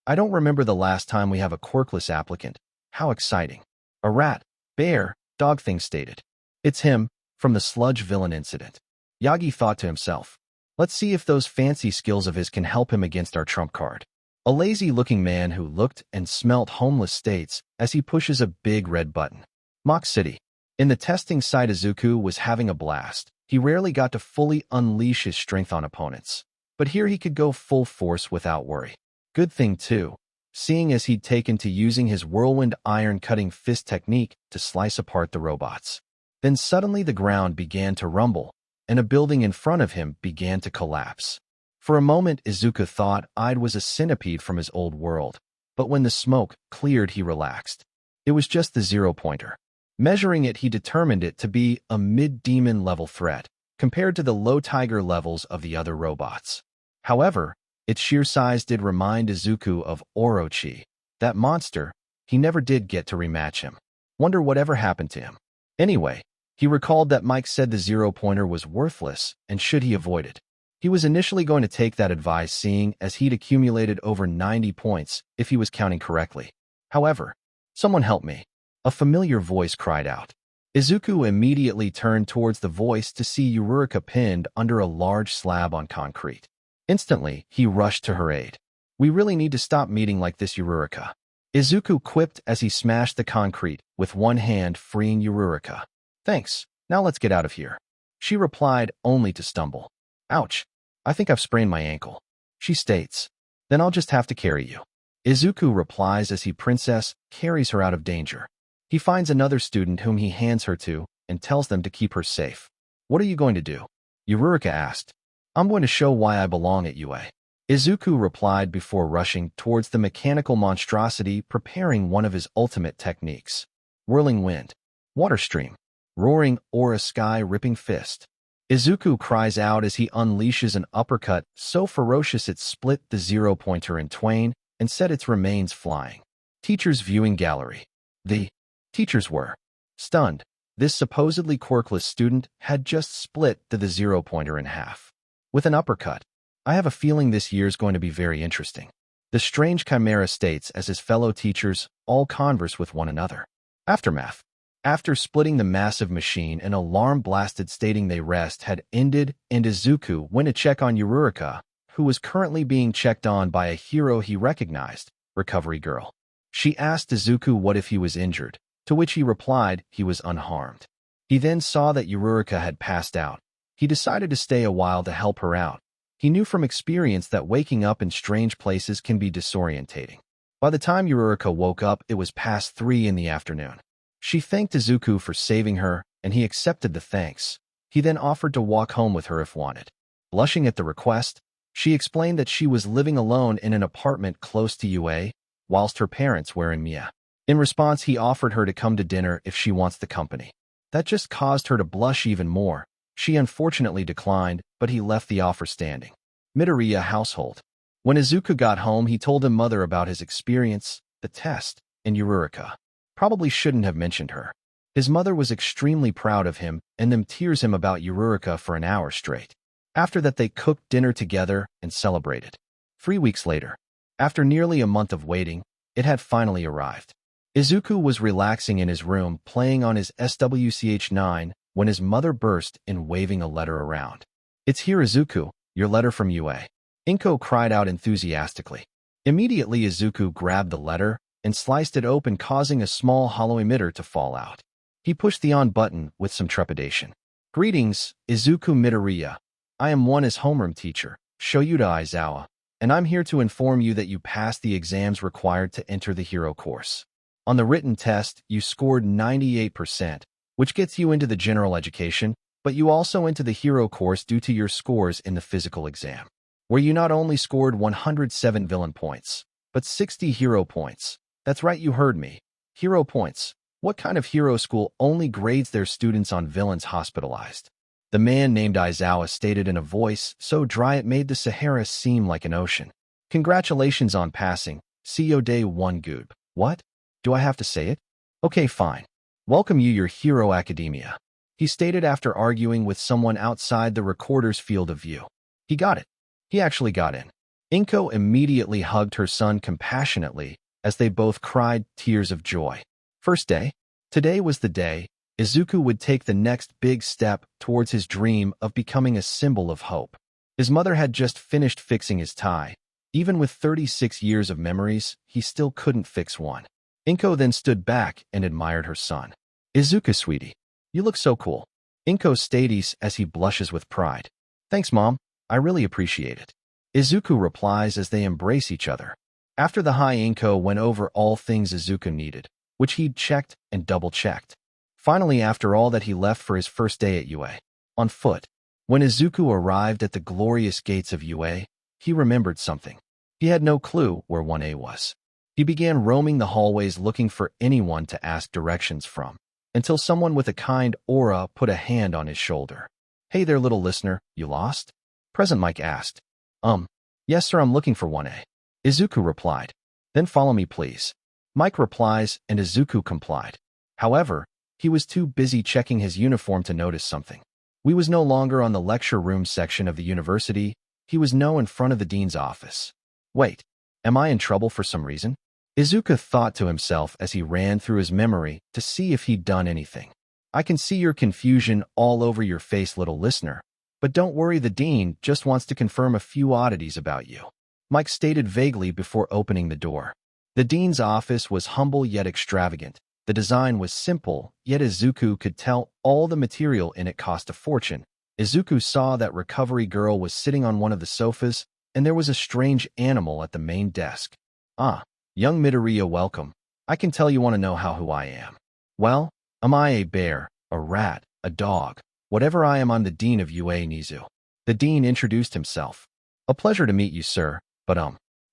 I don't remember the last time we have a quirkless applicant. How exciting. A rat, bear, dog thing stated. It's him, from the sludge villain incident. Yagi thought to himself. Let's see if those fancy skills of his can help him against our trump card. A lazy-looking man who looked and smelt homeless states as he pushes a big red button. Mock City. In the testing site, Izuku was having a blast. He rarely got to fully unleash his strength on opponents, but here he could go full force without worry. Good thing too, seeing as he'd taken to using his whirlwind iron-cutting fist technique to slice apart the robots. Then suddenly the ground began to rumble, and a building in front of him began to collapse. For a moment, Izuku thought it was a centipede from his old world, but when the smoke cleared, he relaxed. It was just the zero-pointer. Measuring it, he determined it to be a mid-demon level threat, compared to the low tiger levels of the other robots. However, its sheer size did remind Izuku of Orochi. That monster, he never did get to rematch him. Wonder whatever happened to him. Anyway, he recalled that Mike said the zero-pointer was worthless and should he avoid it. He was initially going to take that advice, seeing as he'd accumulated over 90 points if he was counting correctly. However, someone help me. A familiar voice cried out. Izuku immediately turned towards the voice to see Eureka pinned under a large slab on concrete. Instantly, he rushed to her aid. We really need to stop meeting like this, Eureka. Izuku quipped as he smashed the concrete with one hand, freeing Eureka. Thanks, now let's get out of here. She replied, only to stumble. Ouch, I think I've sprained my ankle. She states. Then I'll just have to carry you. Izuku replies as he princess carries her out of danger. He finds another student whom he hands her to and tells them to keep her safe. What are you going to do? Eureka asked. I'm going to show why I belong at UA. Izuku replied before rushing towards the mechanical monstrosity, preparing one of his ultimate techniques. Whirling wind, water stream, roaring aura, sky-ripping fist. Izuku cries out as he unleashes an uppercut so ferocious it split the zero-pointer in twain and set its remains flying. Teachers viewing gallery. The teachers were stunned. This supposedly quirkless student had just split the zero-pointer in half. With an uppercut. I have a feeling this year's going to be very interesting. The strange chimera states as his fellow teachers all converse with one another. Aftermath. After splitting the massive machine, an alarm blasted stating they rest had ended, and Izuku went to check on Eureka, who was currently being checked on by a hero he recognized, Recovery Girl. She asked Izuku what if he was injured, to which he replied he was unharmed. He then saw that Eureka had passed out. He decided to stay a while to help her out. He knew from experience that waking up in strange places can be disorientating. By the time Eureka woke up, it was past 3 in the afternoon. She thanked Izuku for saving her, and he accepted the thanks. He then offered to walk home with her if wanted. Blushing at the request, she explained that she was living alone in an apartment close to UA, whilst her parents were in Mia. In response, he offered her to come to dinner if she wants the company. That just caused her to blush even more. She unfortunately declined, but he left the offer standing. Midoriya household. When Izuku got home, he told his mother about his experience, the test, and Eureka. Probably shouldn't have mentioned her. His mother was extremely proud of him and them tears him about Eureka for an hour straight. After that, they cooked dinner together and celebrated. 3 weeks later, after nearly a month of waiting, it had finally arrived. Izuku was relaxing in his room playing on his SWCH9 when his mother burst in waving a letter around. It's here, Izuku, your letter from UA. Inko cried out enthusiastically. Immediately, Izuku grabbed the letter and sliced it open, causing a small hollow emitter to fall out. He pushed the on button with some trepidation. Greetings, Izuku Midoriya. I am one as homeroom teacher, Shoyuta Aizawa, and I'm here to inform you that you passed the exams required to enter the hero course. On the written test, you scored 98%, which gets you into the general education, but you also into the hero course due to your scores in the physical exam, where you not only scored 107 villain points, but 60 hero points. That's right, you heard me. Hero points. What kind of hero school only grades their students on villains hospitalized? The man named Aizawa stated in a voice so dry it made the Sahara seem like an ocean. Congratulations on passing. CEO Day 1 Goob. What? Do I have to say it? Okay, fine. Welcome you your hero academia, he stated after arguing with someone outside the recorder's field of view. He got it. He actually got in. Inko immediately hugged her son compassionately as they both cried tears of joy. First day. Today was the day Izuku would take the next big step towards his dream of becoming a symbol of hope. His mother had just finished fixing his tie. Even with 36 years of memories, he still couldn't fix one. Inko then stood back and admired her son. Izuku, sweetie, you look so cool, Inko states as he blushes with pride. Thanks, Mom. I really appreciate it, Izuku replies as they embrace each other. After the high, Inko went over all things Izuku needed, which he'd checked and double-checked. Finally, after all that, he left for his first day at UA. On foot. When Izuku arrived at the glorious gates of UA, he remembered something. He had no clue where 1A was. He began roaming the hallways looking for anyone to ask directions from, until someone with a kind aura put a hand on his shoulder. Hey there, little listener, you lost? Present Mike asked. Yes sir, I'm looking for 1A. Izuku replied. Then follow me please. Mike replies and Izuku complied. However, he was too busy checking his uniform to notice something. We was no longer on the lecture room section of the university, he was now in front of the dean's office. Wait, am I in trouble for some reason? Izuku thought to himself as he ran through his memory to see if he'd done anything. I can see your confusion all over your face, little listener. But don't worry, the dean just wants to confirm a few oddities about you, Mike stated vaguely before opening the door. The dean's office was humble yet extravagant. The design was simple, yet Izuku could tell all the material in it cost a fortune. Izuku saw that recovery girl was sitting on one of the sofas, and there was a strange animal at the main desk. Ah, young Midoriya, welcome. I can tell you want to know who I am. Well, am I a bear, a rat, a dog? Whatever I am, I'm the dean of UA Nizu. The dean introduced himself. A pleasure to meet you, sir, but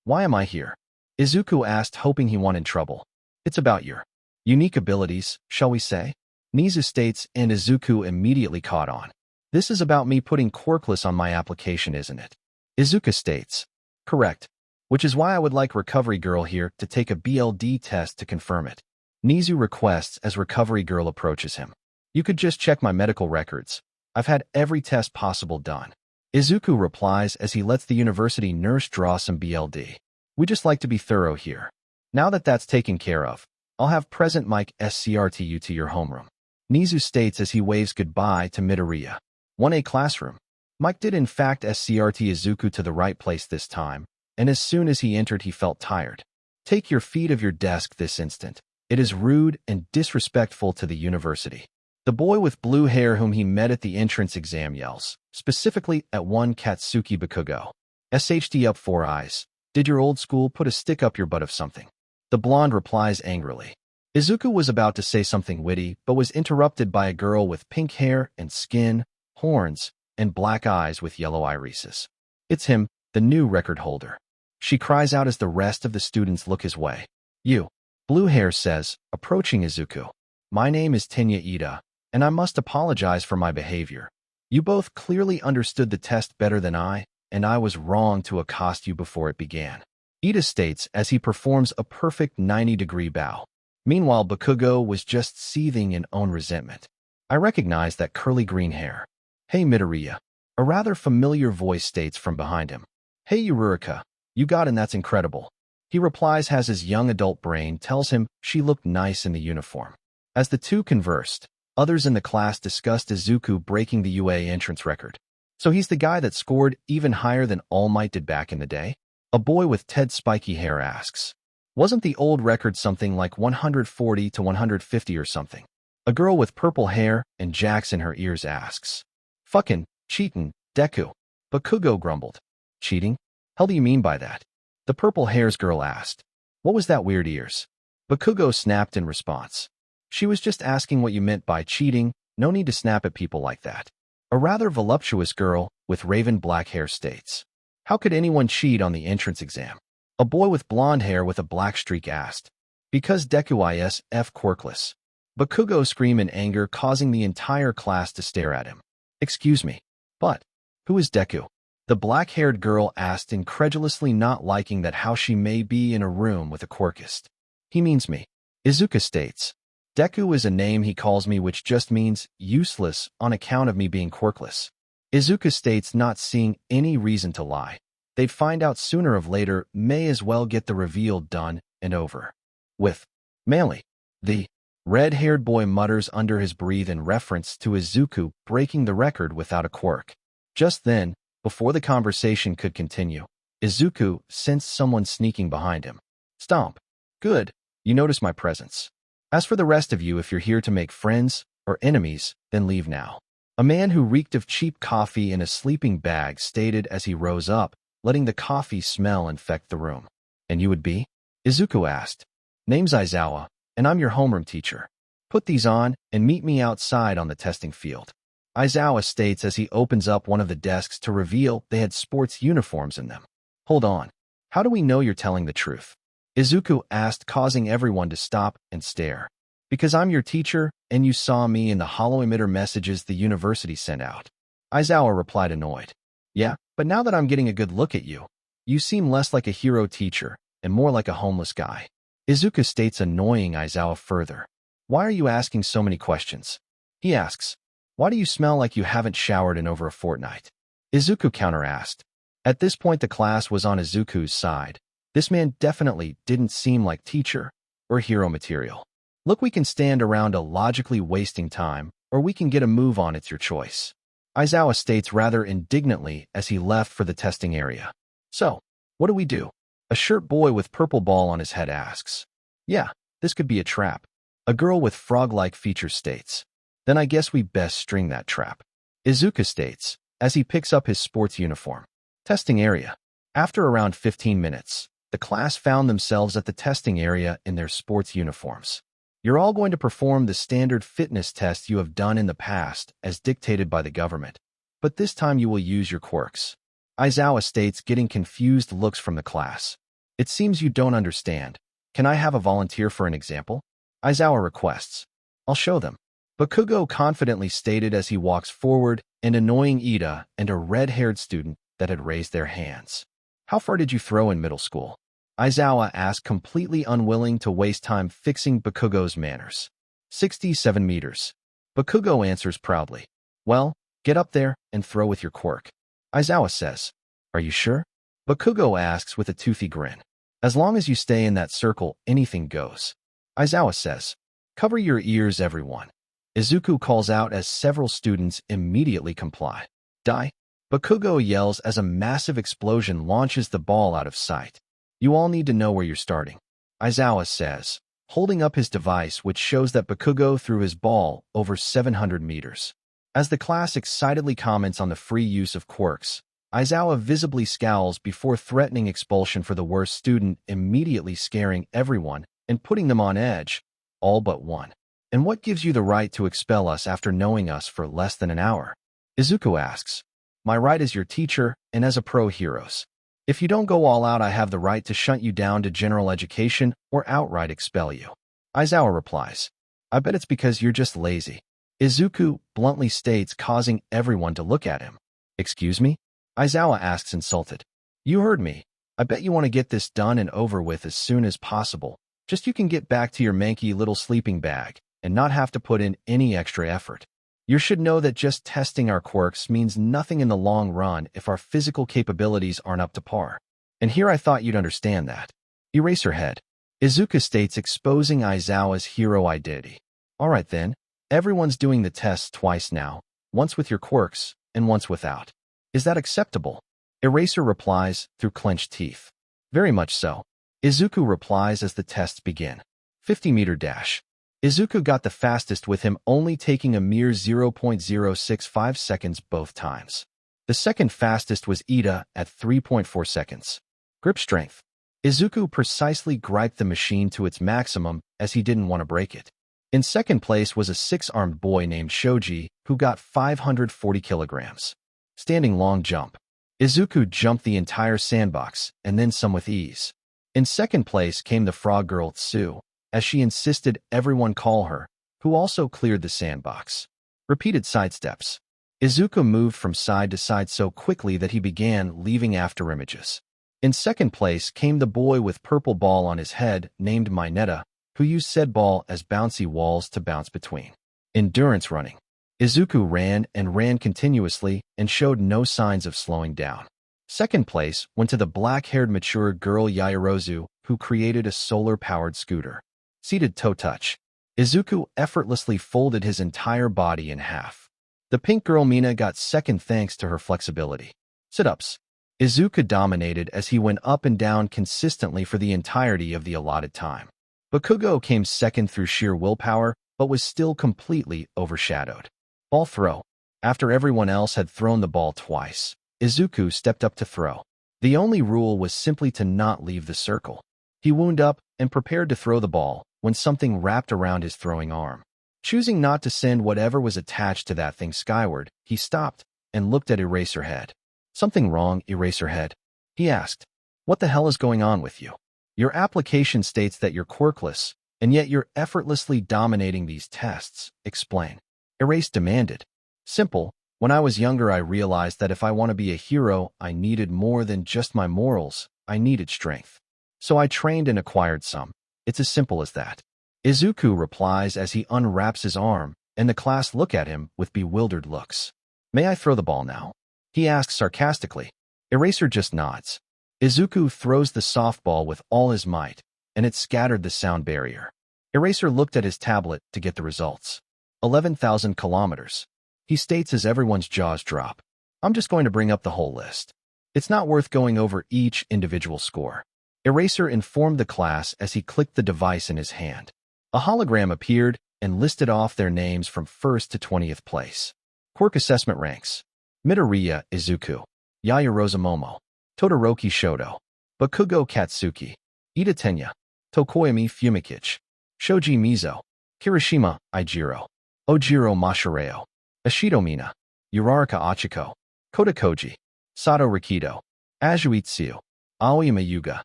why am I here? Izuku asked, hoping he wasn't in trouble. It's about your unique abilities, shall we say? Nizu states, and Izuku immediately caught on. This is about me putting quirkless on my application, isn't it? Izuku states. Correct. Which is why I would like Recovery Girl here to take a BLD test to confirm it. Nizu requests as Recovery Girl approaches him. You could just check my medical records. I've had every test possible done. Izuku replies as he lets the university nurse draw some BLD. We just like to be thorough here. Now that that's taken care of, I'll have Present Mike escort you to your homeroom. Nizu states as he waves goodbye to Midoriya. 1A classroom. Mike did in fact escort Izuku to the right place this time, and as soon as he entered he felt tired. Take your feet off your desk this instant. It is rude and disrespectful to the university. The boy with blue hair whom he met at the entrance exam yells, specifically at one Katsuki Bakugo. SHD up 4 eyes. Did your old school put a stick up your butt of something? The blonde replies angrily. Izuku was about to say something witty, but was interrupted by a girl with pink hair and skin, horns, and black eyes with yellow irises. It's him, the new record holder. She cries out as the rest of the students look his way. You. Blue hair says, approaching Izuku. My name is Tenya Ida, and I must apologize for my behavior. You both clearly understood the test better than I, and I was wrong to accost you before it began. Ida states as he performs a perfect 90-degree bow. Meanwhile, Bakugo was just seething in own resentment. I recognize that curly green hair. Hey Midoriya. A rather familiar voice states from behind him. Hey Eureka, you got in, that's incredible. He replies as his young adult brain tells him she looked nice in the uniform. As the two conversed, others in the class discussed Izuku breaking the UA entrance record. So he's the guy that scored even higher than All Might did back in the day? A boy with Ted's spiky hair asks. Wasn't the old record something like 140 to 150 or something? A girl with purple hair and jacks in her ears asks. Fucking cheatin', Deku. Bakugo grumbled. Cheating? Hell do you mean by that? The purple hairs girl asked. What was that weird ears? Bakugo snapped in response. She was just asking what you meant by cheating, no need to snap at people like that. A rather voluptuous girl with raven black hair states. How could anyone cheat on the entrance exam? A boy with blonde hair with a black streak asked. Because Deku is F quirkless. Bakugo screamed in anger, causing the entire class to stare at him. Excuse me, but who is Deku? The black-haired girl asked, incredulously, not liking that how she may be in a room with a quirkist. He means me. Izuku states. Deku is a name he calls me, which just means useless on account of me being quirkless. Izuku states, not seeing any reason to lie. They'd find out sooner or later, may as well get the reveal done and over with. Manly. The red-haired boy mutters under his breath in reference to Izuku breaking the record without a quirk. Just then, before the conversation could continue, Izuku sensed someone sneaking behind him. Stomp. Good, you notice my presence. As for the rest of you, if you're here to make friends or enemies, then leave now. A man who reeked of cheap coffee in a sleeping bag stated as he rose up, letting the coffee smell infect the room. And you would be? Izuku asked. Name's Aizawa, and I'm your homeroom teacher. Put these on and meet me outside on the testing field. Aizawa states as he opens up one of the desks to reveal they had sports uniforms in them. Hold on. How do we know you're telling the truth? Izuku asked, causing everyone to stop and stare. Because I'm your teacher, and you saw me in the hollow emitter messages the university sent out. Aizawa replied, annoyed. Yeah, but now that I'm getting a good look at you, you seem less like a hero teacher and more like a homeless guy. Izuku states, annoying Aizawa further. Why are you asking so many questions? He asks. Why do you smell like you haven't showered in over a fortnight? Izuku counter-asked. At this point, the class was on Izuku's side. This man definitely didn't seem like teacher or hero material. Look, we can stand around illogically wasting time, or we can get a move on, it's your choice. Aizawa states rather indignantly as he left for the testing area. So, what do we do? A shirt boy with purple ball on his head asks. Yeah, this could be a trap. A girl with frog-like features states. Then I guess we best string that trap. Izuku states, as he picks up his sports uniform. Testing area. After around 15 minutes, the class found themselves at the testing area in their sports uniforms. You're all going to perform the standard fitness test you have done in the past as dictated by the government. But this time you will use your quirks. Aizawa states, getting confused looks from the class. It seems you don't understand. Can I have a volunteer for an example? Aizawa requests. I'll show them. Bakugo confidently stated as he walks forward, and annoying Ida and a red-haired student that had raised their hands. How far did you throw in middle school? Aizawa asked, completely unwilling to waste time fixing Bakugo's manners. 67 meters. Bakugo answers proudly. Well, get up there and throw with your quirk. Aizawa says. Are you sure? Bakugo asks with a toothy grin. As long as you stay in that circle, anything goes. Aizawa says. Cover your ears, everyone. Izuku calls out as several students immediately comply. Die! Bakugo yells as a massive explosion launches the ball out of sight. You all need to know where you're starting. Aizawa says, holding up his device, which shows that Bakugo threw his ball over 700 meters. As the class excitedly comments on the free use of quirks, Aizawa visibly scowls before threatening expulsion for the worst student, immediately scaring everyone and putting them on edge, all but one. And what gives you the right to expel us after knowing us for less than an hour? Izuku asks. My right as your teacher and as a pro-heroes. If you don't go all out, I have the right to shunt you down to general education or outright expel you. Aizawa replies. I bet it's because you're just lazy. Izuku bluntly states, causing everyone to look at him. Excuse me? Aizawa asks, insulted. You heard me. I bet you want to get this done and over with as soon as possible. Just you can get back to your manky little sleeping bag and not have to put in any extra effort. You should know that just testing our quirks means nothing in the long run if our physical capabilities aren't up to par. And here I thought you'd understand that. Eraserhead. Izuku states, exposing Aizawa's hero identity. Alright then, everyone's doing the tests twice now, once with your quirks and once without. Is that acceptable? Eraser replies through clenched teeth. Very much so. Izuku replies as the tests begin. 50-meter dash. Izuku got the fastest with him only taking a mere 0.065 seconds both times. The second fastest was Ida at 3.4 seconds. Grip strength. Izuku precisely griped the machine to its maximum as he didn't want to break it. In second place was a 6-armed boy named Shoji who got 540 kilograms. Standing long jump. Izuku jumped the entire sandbox and then some with ease. In second place came the frog girl Tsu, as she insisted everyone call her, who also cleared the sandbox. Repeated sidesteps. Izuku moved from side to side so quickly that he began leaving afterimages. In second place came the boy with purple ball on his head named Mineta, who used said ball as bouncy walls to bounce between. Endurance running. Izuku ran and ran continuously and showed no signs of slowing down. Second place went to the black-haired mature girl Yaoyorozu, who created a solar-powered scooter. Seated toe touch. Izuku effortlessly folded his entire body in half. The pink girl Mina got second thanks to her flexibility. Sit-ups. Izuku dominated as he went up and down consistently for the entirety of the allotted time. Bakugo came second through sheer willpower, but was still completely overshadowed. Ball throw. After everyone else had thrown the ball twice, Izuku stepped up to throw. The only rule was simply to not leave the circle. He wound up and prepared to throw the ball when something wrapped around his throwing arm. Choosing not to send whatever was attached to that thing skyward, he stopped and looked at Eraserhead. Something wrong, Eraserhead? He asked. What the hell is going on with you? Your application states that you're quirkless, and yet you're effortlessly dominating these tests. Explain. Erase demanded. Simple. When I was younger, I realized that if I want to be a hero, I needed more than just my morals. I needed strength. So I trained and acquired some. It's as simple as that. Izuku replies as he unwraps his arm, and the class look at him with bewildered looks. May I throw the ball now? He asks sarcastically. Eraser just nods. Izuku throws the softball with all his might, and it scattered the sound barrier. Eraser looked at his tablet to get the results. 11,000 kilometers. He states as everyone's jaws drop. I'm just going to bring up the whole list. It's not worth going over each individual score. Eraser informed the class as he clicked the device in his hand. A hologram appeared and listed off their names from 1st to 20th place. Quirk assessment ranks. Midoriya Izuku. Yaoyorozu Momo. Todoroki Shoto. Bakugo Katsuki. Ida Tenya. Tokoyami Fumikichi. Shoji Mizo. Kirishima Ijiro. Ojiro Mashireo. Ashido Mina. Uraraka Achiko. Kota Koji. Sato Rikido. Azuitsu. Aoyama Yuga.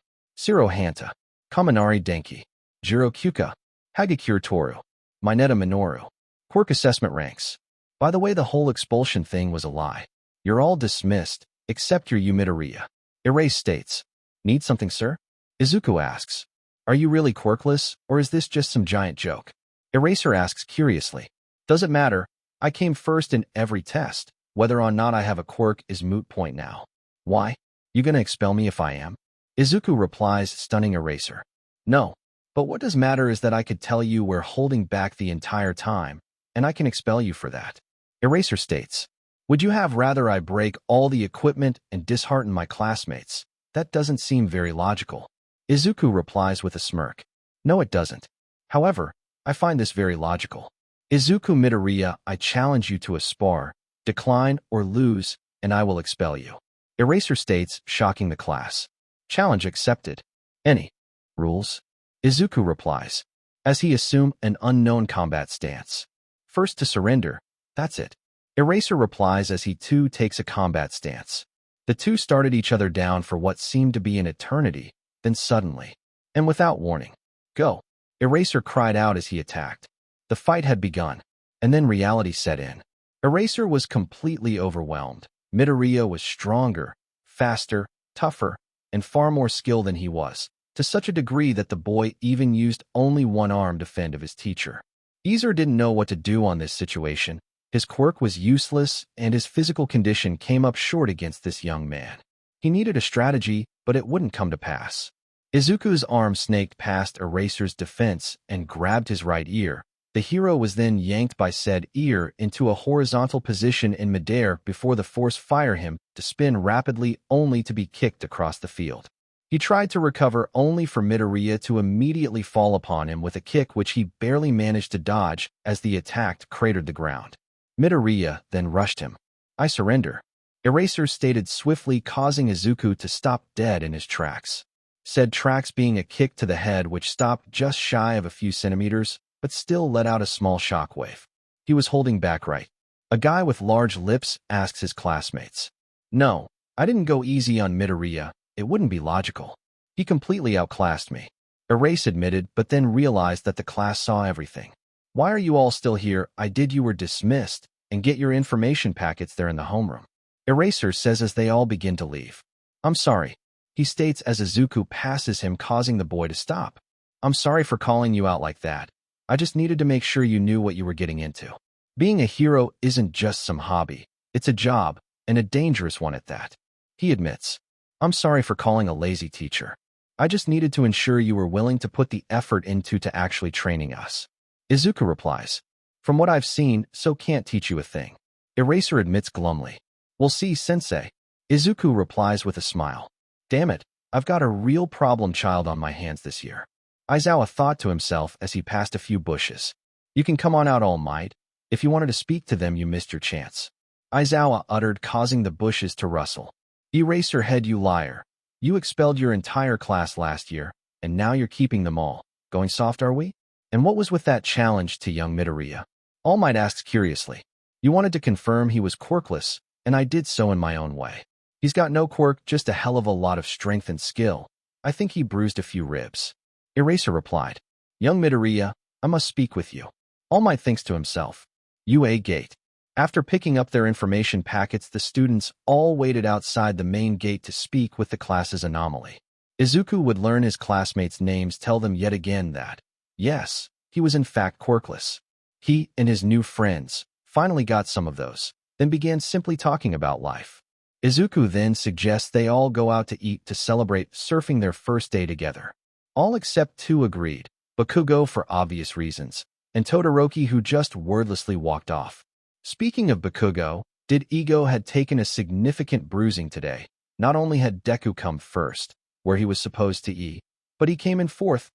Siro Hanta. Kaminari Denki. Jiro Kyuka. Hagakure Toru. Mineta Minoru. Quirk assessment ranks. By the way, the whole expulsion thing was a lie. You're all dismissed, except your Midoriya. Erase states. Need something, sir? Izuku asks. Are you really quirkless, or is this just some giant joke? Eraser asks curiously. Does it matter? I came first in every test. Whether or not I have a quirk is moot point now. Why? You gonna expel me if I am? Izuku replies, stunning Eraser. No. But what does matter is that I could tell you we're holding back the entire time, and I can expel you for that. Eraser states. Would you have rather I break all the equipment and dishearten my classmates? That doesn't seem very logical. Izuku replies with a smirk. No, it doesn't. However, I find this very logical. Izuku Midoriya, I challenge you to a spar. Decline or lose, and I will expel you. Eraser states, shocking the class. Challenge accepted. Any rules? Izuku replies, as he assumed an unknown combat stance. First to surrender, that's it. Eraser replies as he too takes a combat stance. The two started each other down for what seemed to be an eternity, then suddenly, and without warning, go. Eraser cried out as he attacked. The fight had begun, and then reality set in. Eraser was completely overwhelmed. Midoriya was stronger, faster, tougher, and far more skilled than he was, to such a degree that the boy even used only one arm to fend of his teacher. Izuku didn't know what to do on this situation. His quirk was useless, and his physical condition came up short against this young man. He needed a strategy, but it wouldn't come to pass. Izuku's arm snaked past Eraser's defense and grabbed his right ear, The hero was then yanked by said ear into a horizontal position in midair before the force fired him to spin rapidly only to be kicked across the field. He tried to recover only for Midoriya to immediately fall upon him with a kick which he barely managed to dodge as the attack cratered the ground. Midoriya then rushed him. "I surrender," Eraser stated swiftly, causing Izuku to stop dead in his tracks. Said tracks being a kick to the head which stopped just shy of a few centimeters, but still let out a small shockwave. He was holding back right. A guy with large lips asks his classmates. "No, I didn't go easy on Midoriya. It wouldn't be logical. He completely outclassed me," Erase admitted, but then realized that the class saw everything. "Why are you all still here? I did. You were dismissed, and get your information packets there in the homeroom," Eraser says as they all begin to leave. "I'm sorry," he states as Izuku passes him, causing the boy to stop. "I'm sorry for calling you out like that. I just needed to make sure you knew what you were getting into. Being a hero isn't just some hobby. It's a job, and a dangerous one at that," he admits. "I'm sorry for calling a lazy teacher. I just needed to ensure you were willing to put the effort into to actually training us," Izuku replies. "From what I've seen, so can't teach you a thing," Eraser admits glumly. "We'll see, sensei," Izuku replies with a smile. "Damn it, I've got a real problem child on my hands this year," Aizawa thought to himself as he passed a few bushes. "You can come on out, All Might. If you wanted to speak to them, you missed your chance," Aizawa uttered, causing the bushes to rustle. "Eraser head, you liar. You expelled your entire class last year, and now you're keeping them all. Going soft, are we? And what was with that challenge to young Midoriya?" All Might asks curiously. "You wanted to confirm he was quirkless, and I did so in my own way. He's got no quirk, just a hell of a lot of strength and skill. I think he bruised a few ribs," Eraser replied. "Young Midoriya, I must speak with you." All Might thinks to himself. UA gate. After picking up their information packets, the students all waited outside the main gate to speak with the class's anomaly. Izuku would learn his classmates' names, tell them yet again that, yes, he was in fact quirkless. He and his new friends finally got some of those, then began simply talking about life. Izuku then suggests they all go out to eat to celebrate surfing their first day together. All except two agreed, Bakugo for obvious reasons, and Todoroki, who just wordlessly walked off. Speaking of Bakugo, did Ego had taken a significant bruising today. Not only had Deku come first, where he was supposed to E, but he came in fourth.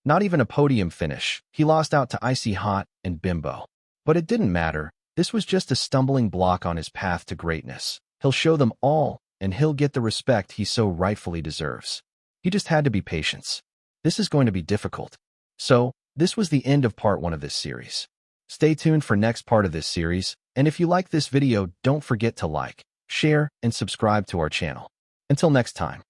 Not even a podium finish. He lost out to Icy Hot and Bimbo. But it didn't matter. This was just a stumbling block on his path to greatness. He'll show them all, and he'll get the respect he so rightfully deserves. He just had to be patient. This is going to be difficult. So, this was the end of part 1 of this series. Stay tuned for next part of this series, and if you like this video, don't forget to like, share, and subscribe to our channel. Until next time.